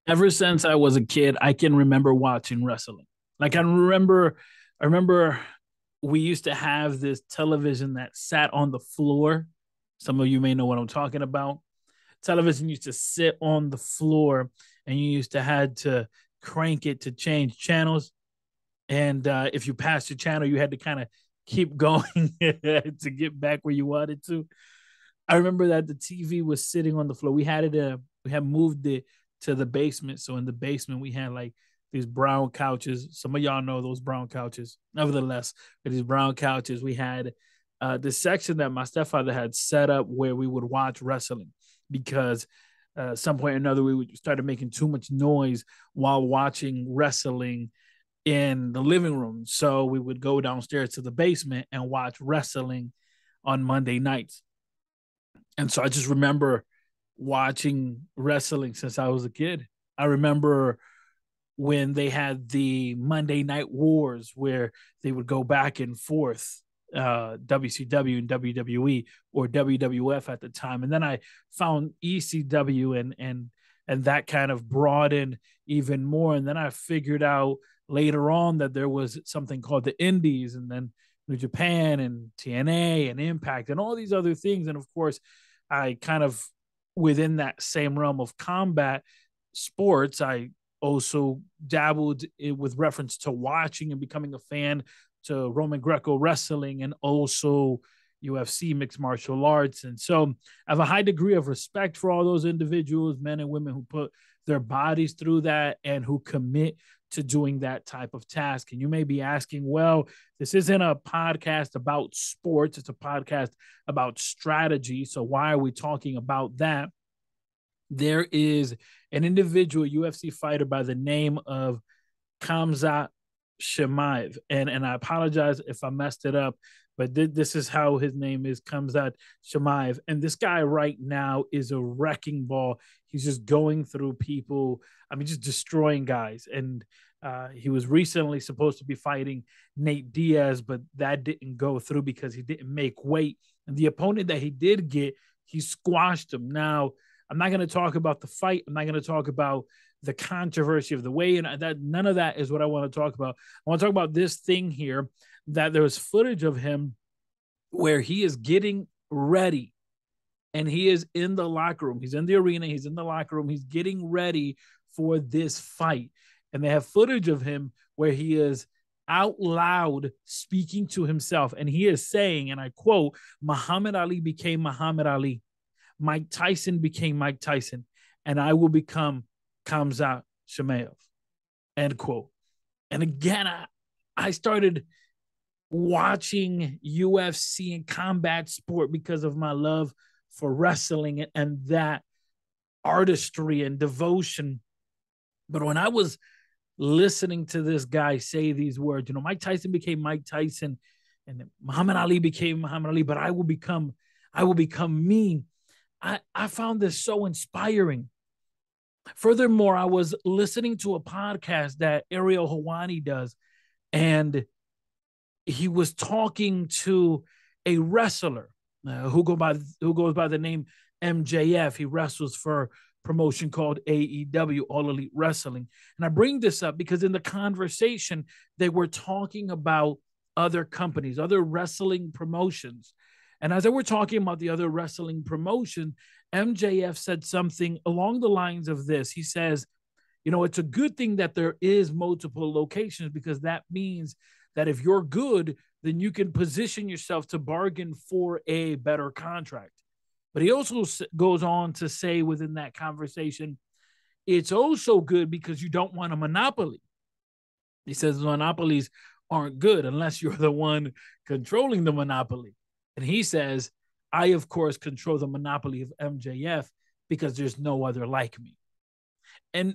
Ever since I was a kid, I can remember watching wrestling. I remember we used to have this television that sat on the floor. Some of you may know what I'm talking about. Television used to sit on the floor, and you used to had to crank it to change channels. And if you passed your channel, you had to kind of keep going to get back where you wanted to. I remember that the TV was sitting on the floor. We had moved it to the basement. So in the basement, we had like these brown couches. Some of y'all know those brown couches. Nevertheless, with these brown couches, we had this section that my stepfather had set up where we would watch wrestling because some point or another we started making too much noise while watching wrestling in the living room. So we would go downstairs to the basement and watch wrestling on Monday nights. And so I just remember watching wrestling since I was a kid. I remember when they had the Monday Night Wars where they would go back and forth, WCW and WWE or WWF at the time, and then I found ECW and that kind of broadened even more. And then I figured out later on that there was something called the Indies, and then New Japan and TNA and Impact and all these other things. And of course, I kind of within that same realm of combat sports, I also dabbled with reference to watching and becoming a fan to Roman Greco wrestling and also UFC mixed martial arts. And so I have a high degree of respect for all those individuals, men and women who put their bodies through that and who commit to doing that type of task. And you may be asking, well, this isn't a podcast about sports, it's a podcast about strategy. So why are we talking about that? There is an individual UFC fighter by the name of Kamzat Shemaev. And I apologize if I messed it up, but this is how his name is, Kamzat Shemaev. And this guy right now is a wrecking ball. He's just going through people. I mean, just destroying guys. And he was recently supposed to be fighting Nate Diaz, but that didn't go through because he didn't make weight. And the opponent that he did get, he squashed him. Now, I'm not going to talk about the fight. I'm not going to talk about the controversy of the way, and that none of that is what I want to talk about. I want to talk about this thing here that there was footage of him where he is getting ready and he is in the locker room. He's in the arena. He's in the locker room. He's getting ready for this fight. And they have footage of him where he is out loud speaking to himself. And he is saying, and I quote, Muhammad Ali became Muhammad Ali. Mike Tyson became Mike Tyson. And I will become Kamzat Shemaev. End quote. And again, I started watching UFC and combat sport because of my love for wrestling and that artistry and devotion. But when I was listening to this guy say these words, Mike Tyson became Mike Tyson and Muhammad Ali became Muhammad Ali, but I will become me. I found this so inspiring. Furthermore, I was listening to a podcast that Ariel Hawani does, and he was talking to a wrestler who goes by the name MJF. He wrestles for a promotion called AEW, All Elite Wrestling. And I bring this up because in the conversation, they were talking about other companies, other wrestling promotions. And as they were talking about the other wrestling promotion, MJF said something along the lines of this. He says, it's a good thing that there is multiple locations because that means that if you're good, then you can position yourself to bargain for a better contract. But he also goes on to say within that conversation, it's also good because you don't want a monopoly. He says monopolies aren't good unless you're the one controlling the monopoly. And he says, I, of course, control the monopoly of MJF because there's no other like me. And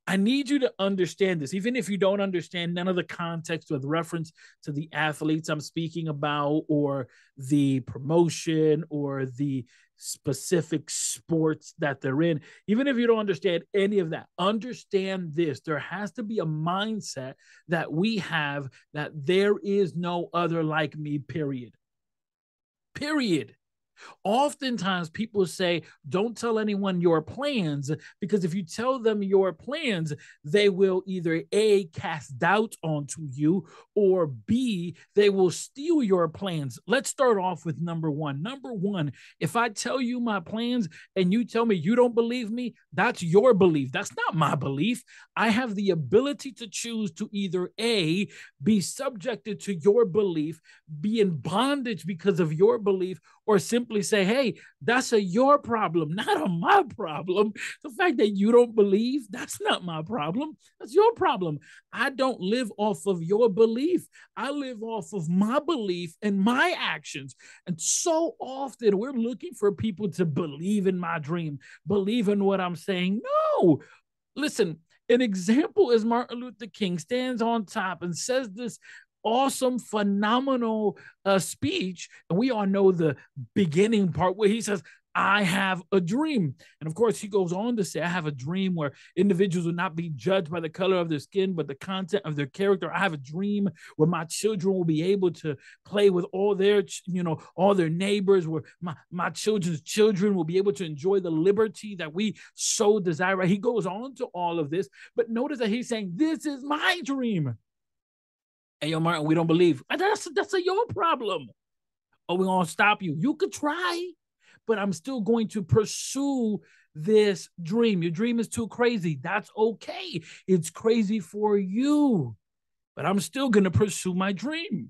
I need you to understand this, even if you don't understand none of the context with reference to the athletes I'm speaking about, or the promotion, or the specific sports that they're in. Even if you don't understand any of that, understand this. There has to be a mindset that we have that there is no other like me, period. Period. Oftentimes, people say, don't tell anyone your plans, because if you tell them your plans, they will either A, cast doubt onto you, or B, they will steal your plans. Let's start off with number one. Number one, if I tell you my plans and you tell me you don't believe me, that's your belief. That's not my belief. I have the ability to choose to either A, be subjected to your belief, be in bondage because of your belief, or simply say, hey, that's your problem, not my problem. The fact that you don't believe, that's not my problem. That's your problem. I don't live off of your belief. I live off of my belief and my actions. And so often we're looking for people to believe in my dream, believe in what I'm saying. No, listen, an example is Martin Luther King stands on top and says this awesome, phenomenal speech. And we all know the beginning part where he says, I have a dream. And of course, he goes on to say, I have a dream where individuals will not be judged by the color of their skin, but the content of their character. I have a dream where my children will be able to play with all their, all their neighbors, where my children's children will be able to enjoy the liberty that we so desire. He goes on to all of this, but notice that he's saying, this is my dream. Hey, yo, Martin, we don't believe. That's your problem. Oh, we're going to stop you. You could try, but I'm still going to pursue this dream. Your dream is too crazy. That's okay. It's crazy for you, but I'm still going to pursue my dream.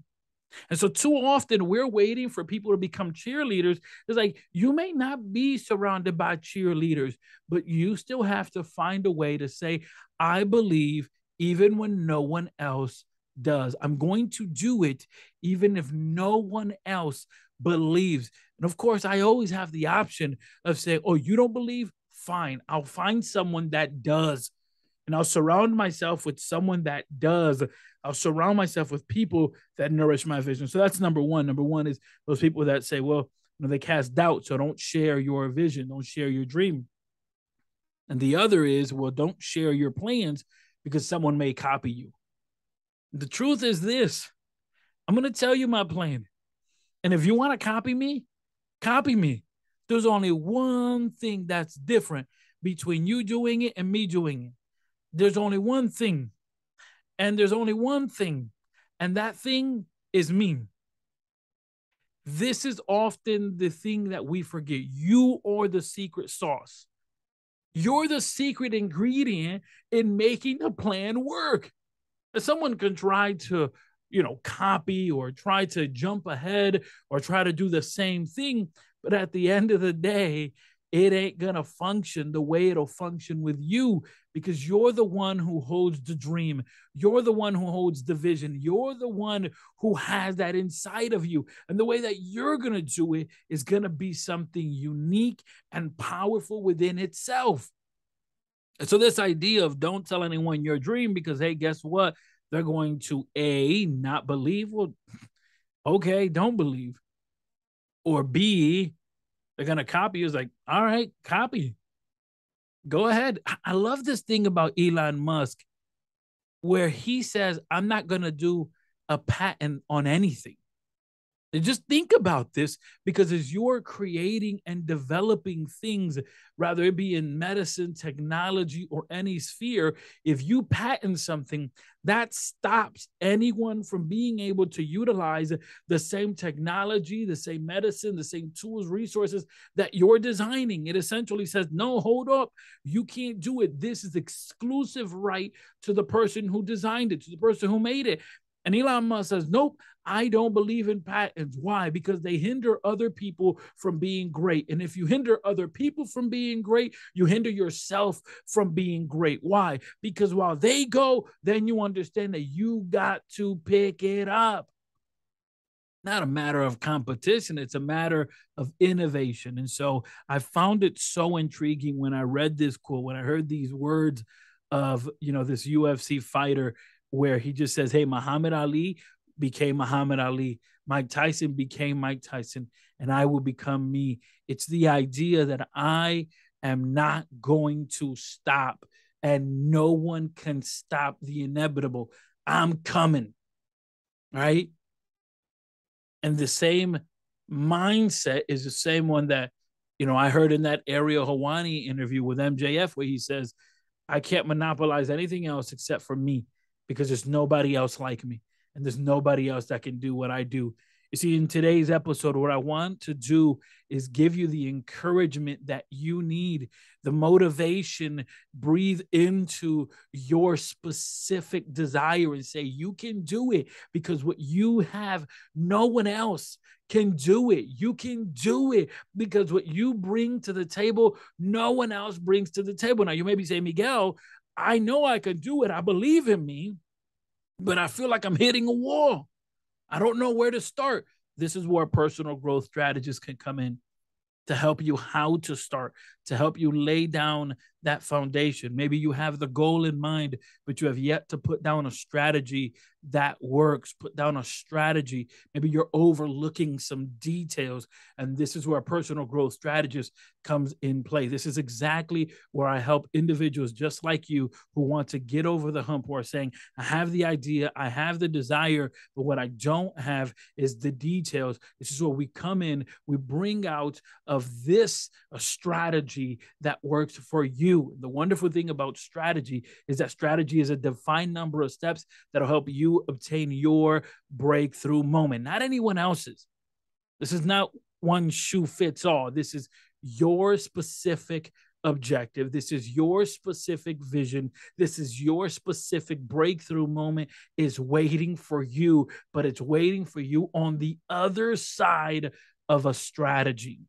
And so too often we're waiting for people to become cheerleaders. It's like, you may not be surrounded by cheerleaders, but you still have to find a way to say, I believe even when no one else does. I'm going to do it even if no one else believes. And of course, I always have the option of saying, oh, you don't believe? Fine. I'll find someone that does. And I'll surround myself with someone that does. I'll surround myself with people that nourish my vision. So that's number one. Number one is those people that say, well, they cast doubt. So don't share your vision. Don't share your dream. And the other is, well, don't share your plans because someone may copy you. The truth is this. I'm going to tell you my plan. And if you want to copy me, copy me. There's only one thing that's different between you doing it and me doing it. There's only one thing. And there's only one thing. And that thing is me. This is often the thing that we forget. You are the secret sauce. You're the secret ingredient in making the plan work. Someone can try to, copy or try to jump ahead or try to do the same thing. But at the end of the day, it ain't going to function the way it'll function with you, because you're the one who holds the dream. You're the one who holds the vision. You're the one who has that inside of you. And the way that you're going to do it is going to be something unique and powerful within itself. And so this idea of don't tell anyone your dream because, hey, guess what? They're going to A, not believe. Well, okay, don't believe. Or B, they're going to copy you. It's like, all right, copy. Go ahead. I love this thing about Elon Musk where he says, I'm not going to do a patent on anything. And just think about this, because as you're creating and developing things, rather it be in medicine, technology, or any sphere, if you patent something, that stops anyone from being able to utilize the same technology, the same medicine, the same tools, resources that you're designing. It essentially says, no, hold up. You can't do it. This is exclusive right to the person who designed it, to the person who made it. And Elon Musk says, nope, I don't believe in patents. Why? Because they hinder other people from being great. And if you hinder other people from being great, you hinder yourself from being great. Why? Because while they go, then you understand that you got to pick it up. Not a matter of competition. It's a matter of innovation. And so I found it so intriguing when I read this quote, when I heard these words of, this UFC fighter, where he just says, hey, Muhammad Ali became Muhammad Ali. Mike Tyson became Mike Tyson, and I will become me. It's the idea that I am not going to stop, and no one can stop the inevitable. I'm coming, right? And the same mindset is the same one that, I heard in that Ariel Hawani interview with MJF where he says, I can't monopolize anything else except for me because there's nobody else like me and there's nobody else that can do what I do. You see, in today's episode, what I want to do is give you the encouragement that you need, the motivation, breathe into your specific desire and say, you can do it because what you have, no one else can do it. You can do it because what you bring to the table, no one else brings to the table. Now, you may be saying, Miguel, I know I can do it. I believe in me, but I feel like I'm hitting a wall. I don't know where to start. This is where personal growth strategists can come in to help you how to start, to help you lay down that foundation. Maybe you have the goal in mind, but you have yet to put down a strategy that works, put down a strategy. Maybe you're overlooking some details. And this is where a personal growth strategist comes in play. This is exactly where I help individuals just like you who want to get over the hump, who are saying, I have the idea, I have the desire, but what I don't have is the details. This is where we come in, we bring out of this a strategy that works for you. The wonderful thing about strategy is that strategy is a defined number of steps that'll help you obtain your breakthrough moment, not anyone else's. This is not one shoe fits all. This is your specific objective. This is your specific vision. This is your specific breakthrough moment is waiting for you, but it's waiting for you on the other side of a strategy.